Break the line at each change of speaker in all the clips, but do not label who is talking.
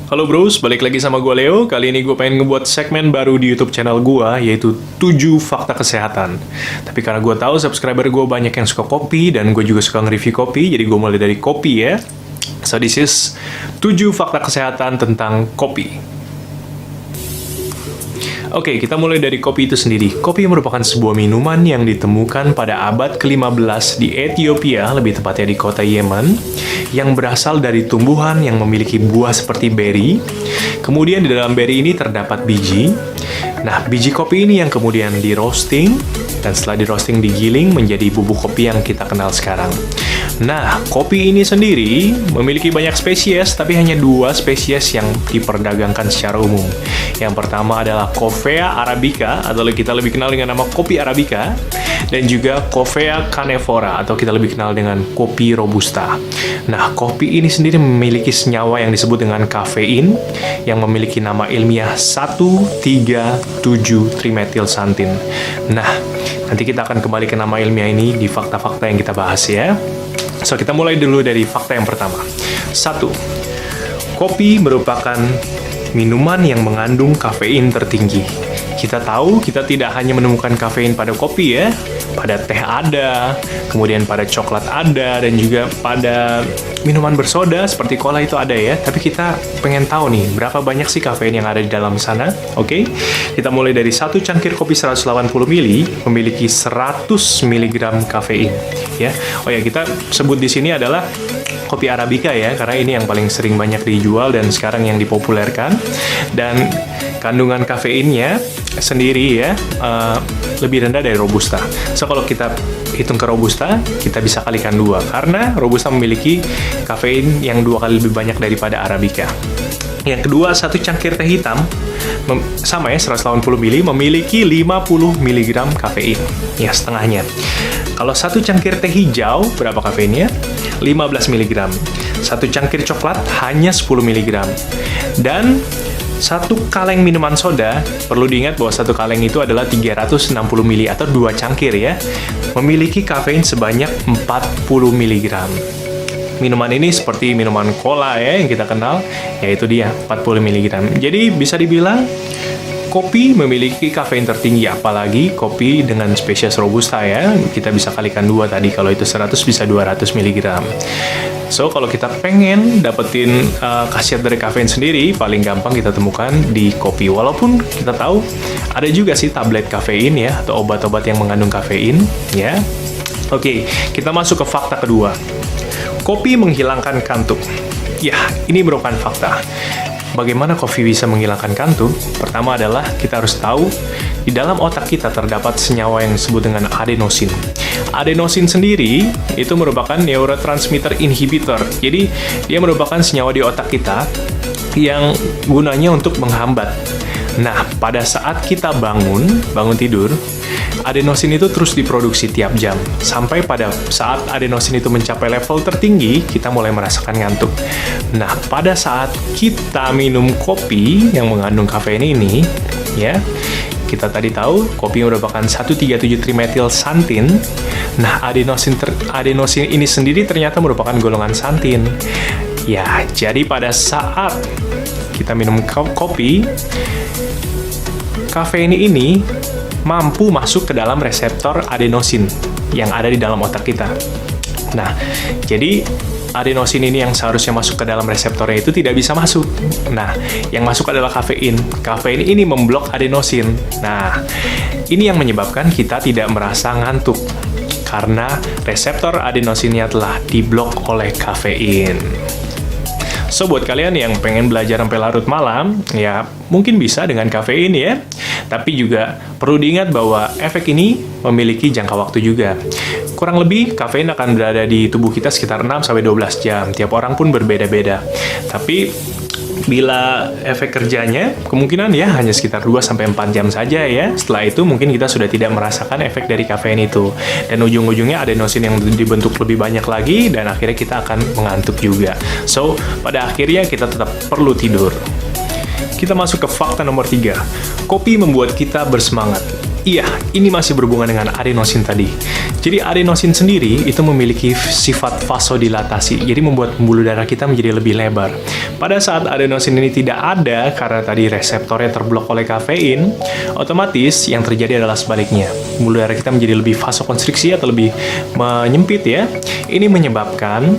Halo bros, balik lagi sama gue Leo. Kali ini gue pengen ngebuat segmen baru di YouTube channel gue, yaitu 7 fakta kesehatan. Tapi karena gue tahu subscriber gue banyak yang suka kopi, dan gue juga suka nge-review kopi, jadi gue mulai dari kopi ya. So this is 7 fakta kesehatan tentang kopi. Oke, kita mulai dari kopi itu sendiri. Kopi merupakan sebuah minuman yang ditemukan pada abad ke-15 di Ethiopia, lebih tepatnya di kota Yemen, yang berasal dari tumbuhan yang memiliki buah seperti beri. Kemudian di dalam beri ini terdapat biji. Nah, biji kopi ini yang kemudian di roasting, dan setelah di roasting digiling menjadi bubuk kopi yang kita kenal sekarang. Nah, kopi ini sendiri memiliki banyak spesies, tapi hanya 2 spesies yang diperdagangkan secara umum. Yang pertama adalah Coffea arabica, atau kita lebih kenal dengan nama kopi arabica, dan juga Coffea canephora, atau kita lebih kenal dengan kopi robusta. Nah, kopi ini sendiri memiliki senyawa yang disebut dengan kafein, yang memiliki nama ilmiah 1,3,7-trimethylxanthin. Nah, nanti kita akan kembali ke nama ilmiah ini di fakta-fakta yang kita bahas ya. So, kita mulai dulu dari fakta yang pertama. 1. Kopi merupakan minuman yang mengandung kafein tertinggi. Kita tahu kita tidak hanya menemukan kafein pada kopi ya, pada teh ada, kemudian pada coklat ada, dan juga pada minuman bersoda seperti cola itu ada ya. Tapi kita pengen tahu nih, berapa banyak sih kafein yang ada di dalam sana? Oke, kita mulai dari 1 cangkir kopi 180 ml memiliki 100 mg kafein ya. Oh ya, kita sebut di sini adalah kopi arabica ya, karena ini yang paling sering banyak dijual dan sekarang yang dipopulerkan. Dan kandungan kafeinnya sendiri ya lebih rendah dari robusta. So, kalau kita hitung ke robusta, kita bisa kalikan 2, karena robusta memiliki kafein yang 2 kali lebih banyak daripada arabica. Yang kedua, 1 cangkir teh hitam sama ya, 180 ml memiliki 50 mg kafein, ya setengahnya. Kalau 1 cangkir teh hijau, berapa kafeinnya? 15 mg. 1 cangkir coklat hanya 10 mg. Dan 1 kaleng minuman soda, perlu diingat bahwa 1 kaleng itu adalah 360 ml atau 2 cangkir ya, memiliki kafein sebanyak 40 mg. Minuman ini seperti minuman cola ya yang kita kenal, yaitu dia 40 mg. Jadi bisa dibilang kopi memiliki kafein tertinggi, apalagi kopi dengan spesies robusta ya. Kita bisa kalikan 2 tadi, kalau itu 100 bisa 200 mg. So, kalau kita pengen dapetin khasiat dari kafein sendiri, paling gampang kita temukan di kopi. Walaupun kita tahu ada juga sih tablet kafein ya, atau obat-obat yang mengandung kafein ya. Oke, kita masuk ke fakta kedua. Kopi menghilangkan kantuk. Ya, ini merupakan fakta. Bagaimana kopi bisa menghilangkan kantuk? Pertama adalah kita harus tahu di dalam otak kita terdapat senyawa yang disebut dengan adenosin. Adenosin sendiri itu merupakan neurotransmitter inhibitor. Jadi dia merupakan senyawa di otak kita yang gunanya untuk menghambat. Nah, pada saat kita bangun tidur, adenosin itu terus diproduksi tiap jam. Sampai pada saat adenosin itu mencapai level tertinggi, kita mulai merasakan ngantuk. Nah, pada saat kita minum kopi yang mengandung kafein ini, ya, kita tadi tahu kopi merupakan 1,3,7-trimethylxanthin. Nah, adenosin ini sendiri ternyata merupakan golongan xanthin. Ya, jadi pada saat kita minum kopi, kafein ini mampu masuk ke dalam reseptor adenosin yang ada di dalam otak kita. Nah, jadi adenosin ini yang seharusnya masuk ke dalam reseptornya itu tidak bisa masuk. Nah, yang masuk adalah kafein. Kafein ini memblok adenosin. Nah, ini yang menyebabkan kita tidak merasa ngantuk, karena reseptor adenosinnya telah diblok oleh kafein. So, buat kalian yang pengen belajar sampai larut malam, ya mungkin bisa dengan kafein ya. Tapi juga perlu diingat bahwa efek ini memiliki jangka waktu juga. Kurang lebih, kafein akan berada di tubuh kita sekitar 6-12 jam. Tiap orang pun berbeda-beda. Tapi bila efek kerjanya, kemungkinan ya hanya sekitar 2-4 jam saja ya. Setelah itu mungkin kita sudah tidak merasakan efek dari kafein itu. Dan ujung-ujungnya adenosin yang dibentuk lebih banyak lagi, dan akhirnya kita akan mengantuk juga. So, pada akhirnya kita tetap perlu tidur. Kita masuk ke fakta nomor 3. Kopi membuat kita bersemangat. Iya, ini masih berhubungan dengan adenosin tadi. Jadi adenosin sendiri itu memiliki sifat vasodilatasi, jadi membuat pembuluh darah kita menjadi lebih lebar. Pada saat adenosin ini tidak ada karena tadi reseptornya terblok oleh kafein, otomatis yang terjadi adalah sebaliknya. Pembuluh darah kita menjadi lebih vasokonstriksi atau lebih menyempit ya. Ini menyebabkan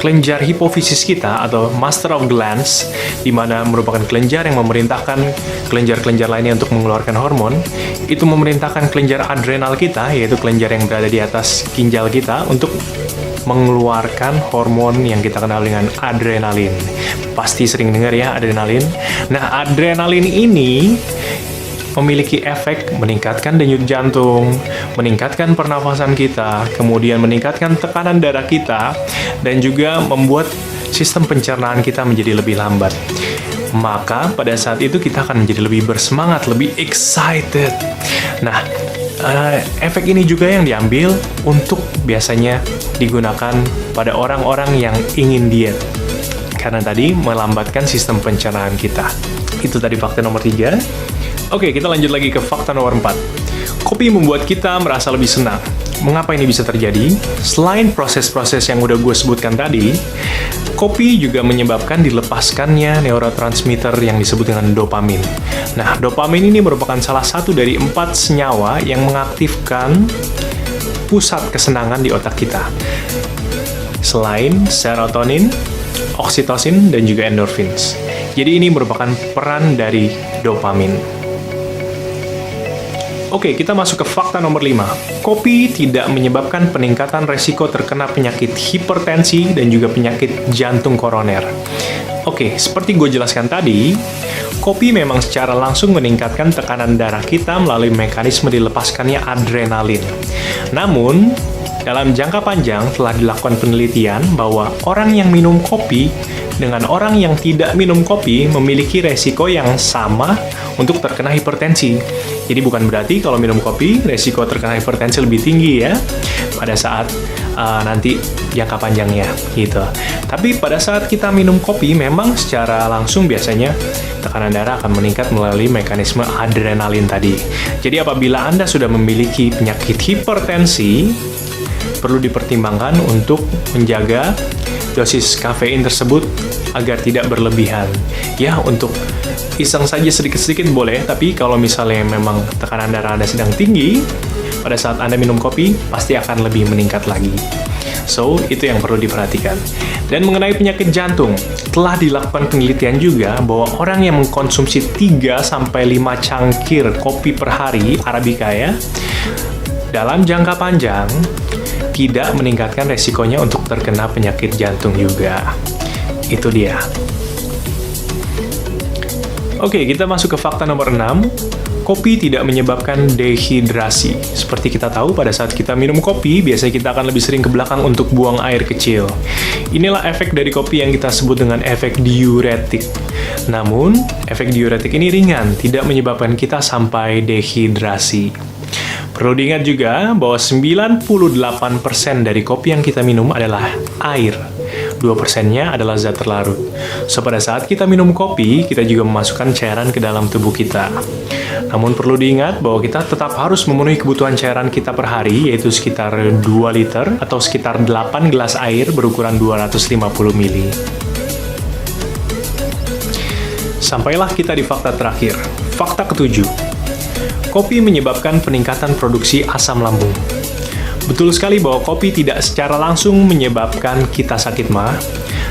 kelenjar hipofisis kita atau master of glands, di mana merupakan kelenjar yang memerintahkan kelenjar-kelenjar lainnya untuk mengeluarkan hormon, itu memerintahkan kelenjar adrenal kita, yaitu kelenjar yang berada di atas ginjal kita, untuk mengeluarkan hormon yang kita kenal dengan adrenalin. Pasti sering dengar ya adrenalin. Nah, adrenalin ini memiliki efek meningkatkan denyut jantung, meningkatkan pernafasan kita, kemudian meningkatkan tekanan darah kita, dan juga membuat sistem pencernaan kita menjadi lebih lambat. Maka pada saat itu kita akan menjadi lebih bersemangat, lebih excited. Nah, efek ini juga yang diambil untuk biasanya digunakan pada orang-orang yang ingin diet. Karena tadi melambatkan sistem pencernaan kita. Itu tadi fakta nomor 3. Oke, kita lanjut lagi ke fakta nomor 4. Kopi membuat kita merasa lebih senang. Mengapa ini bisa terjadi? Selain proses-proses yang udah gue sebutkan tadi, kopi juga menyebabkan dilepaskannya neurotransmitter yang disebut dengan dopamin. Nah, dopamin ini merupakan salah satu dari 4 senyawa yang mengaktifkan pusat kesenangan di otak kita. Selain serotonin, oksitosin, dan juga endorphins. Jadi ini merupakan peran dari dopamin. Oke, kita masuk ke fakta nomor 5. Kopi tidak menyebabkan peningkatan resiko terkena penyakit hipertensi dan juga penyakit jantung koroner. Oke, seperti gue jelaskan tadi, kopi memang secara langsung meningkatkan tekanan darah kita melalui mekanisme dilepaskannya adrenalin. Namun, dalam jangka panjang telah dilakukan penelitian bahwa orang yang minum kopi dengan orang yang tidak minum kopi memiliki resiko yang sama untuk terkena hipertensi. Jadi bukan berarti kalau minum kopi, resiko terkena hipertensi lebih tinggi ya pada saat nanti jangka panjangnya gitu. Tapi pada saat kita minum kopi, memang secara langsung biasanya tekanan darah akan meningkat melalui mekanisme adrenalin tadi. Jadi apabila Anda sudah memiliki penyakit hipertensi, perlu dipertimbangkan untuk menjaga dosis kafein tersebut agar tidak berlebihan. Ya, untuk iseng saja sedikit-sedikit boleh, tapi kalau misalnya memang tekanan darah Anda sedang tinggi, pada saat Anda minum kopi, pasti akan lebih meningkat lagi. So, itu yang perlu diperhatikan. Dan mengenai penyakit jantung, telah dilakukan penelitian juga bahwa orang yang mengkonsumsi 3-5 cangkir kopi per hari, Arabica ya, dalam jangka panjang, tidak meningkatkan resikonya untuk terkena penyakit jantung juga. Itu dia. Oke, kita masuk ke fakta nomor 6. Kopi tidak menyebabkan dehidrasi. Seperti kita tahu, pada saat kita minum kopi, biasanya kita akan lebih sering ke belakang untuk buang air kecil. Inilah efek dari kopi yang kita sebut dengan efek diuretik. Namun, efek diuretik ini ringan, tidak menyebabkan kita sampai dehidrasi. Perlu diingat juga bahwa 98% dari kopi yang kita minum adalah air. 2%-nya adalah zat terlarut. So, pada saat kita minum kopi, kita juga memasukkan cairan ke dalam tubuh kita. Namun perlu diingat bahwa kita tetap harus memenuhi kebutuhan cairan kita per hari, yaitu sekitar 2 liter atau sekitar 8 gelas air berukuran 250 ml. Sampailah kita di fakta terakhir. Fakta ketujuh. Kopi menyebabkan peningkatan produksi asam lambung. Betul sekali bahwa kopi tidak secara langsung menyebabkan kita sakit ma,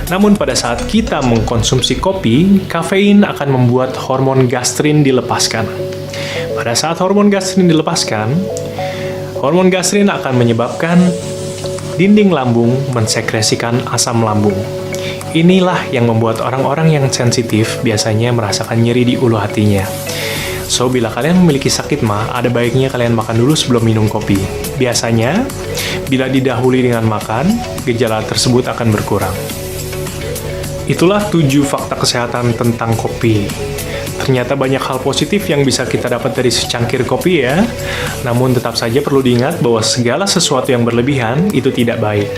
namun pada saat kita mengkonsumsi kopi, kafein akan membuat hormon gastrin dilepaskan. Pada saat hormon gastrin dilepaskan, hormon gastrin akan menyebabkan dinding lambung mensekresikan asam lambung. Inilah yang membuat orang-orang yang sensitif biasanya merasakan nyeri di ulu hatinya. So, bila kalian memiliki sakit ma, ada baiknya kalian makan dulu sebelum minum kopi. Biasanya, bila didahului dengan makan, gejala tersebut akan berkurang. Itulah 7 fakta kesehatan tentang kopi. Ternyata banyak hal positif yang bisa kita dapat dari secangkir kopi ya. Namun tetap saja perlu diingat bahwa segala sesuatu yang berlebihan itu tidak baik.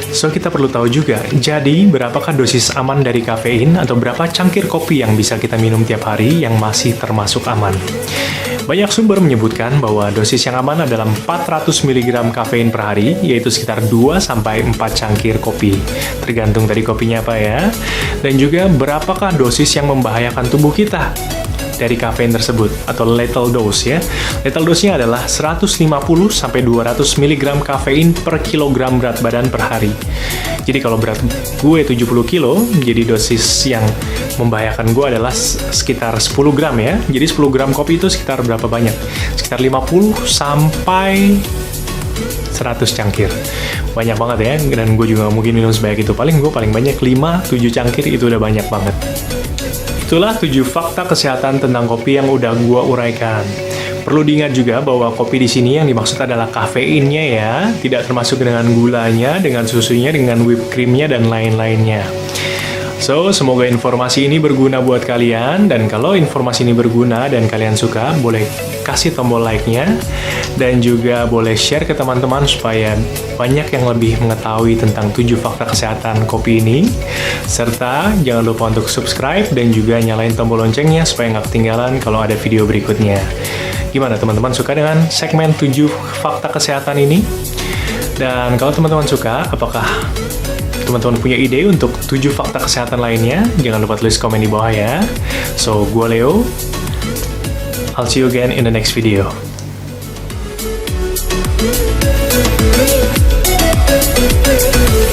So, kita perlu tahu juga, jadi berapakah dosis aman dari kafein atau berapa cangkir kopi yang bisa kita minum tiap hari yang masih termasuk aman? Banyak sumber menyebutkan bahwa dosis yang aman adalah 400 mg kafein per hari, yaitu sekitar 2-4 cangkir kopi. Tergantung dari kopinya apa ya. Dan juga berapakah dosis yang membahayakan tubuh kita dari kafein tersebut, atau lethal dose ya. Lethal dose-nya adalah 150-200 mg kafein per kilogram berat badan per hari. Jadi kalau berat gue 70 kilo, jadi dosis yang membahayakan gue adalah sekitar 10 gram ya. Jadi 10 gram kopi itu sekitar berapa banyak? Sekitar 50 sampai 100 cangkir. Banyak banget ya, dan gue juga mungkin minum sebanyak itu. Paling banyak 5-7 cangkir, itu udah banyak banget. Itulah 7 fakta kesehatan tentang kopi yang udah gua uraikan. Perlu diingat juga bahwa kopi di sini yang dimaksud adalah kafeinnya ya, tidak termasuk dengan gulanya, dengan susunya, dengan whipped creamnya, dan lain-lainnya. So, semoga informasi ini berguna buat kalian, dan kalau informasi ini berguna dan kalian suka, boleh kasih tombol like-nya, dan juga boleh share ke teman-teman supaya banyak yang lebih mengetahui tentang 7 fakta kesehatan kopi ini. Serta jangan lupa untuk subscribe dan juga nyalain tombol loncengnya supaya nggak ketinggalan kalau ada video berikutnya. Gimana teman-teman, suka dengan segmen 7 fakta kesehatan ini? Dan kalau teman-teman suka, apakah teman-teman punya ide untuk 7 fakta kesehatan lainnya? Jangan lupa tulis komen di bawah ya. So, gue Leo. I'll see you again in the next video.
We'll be right back.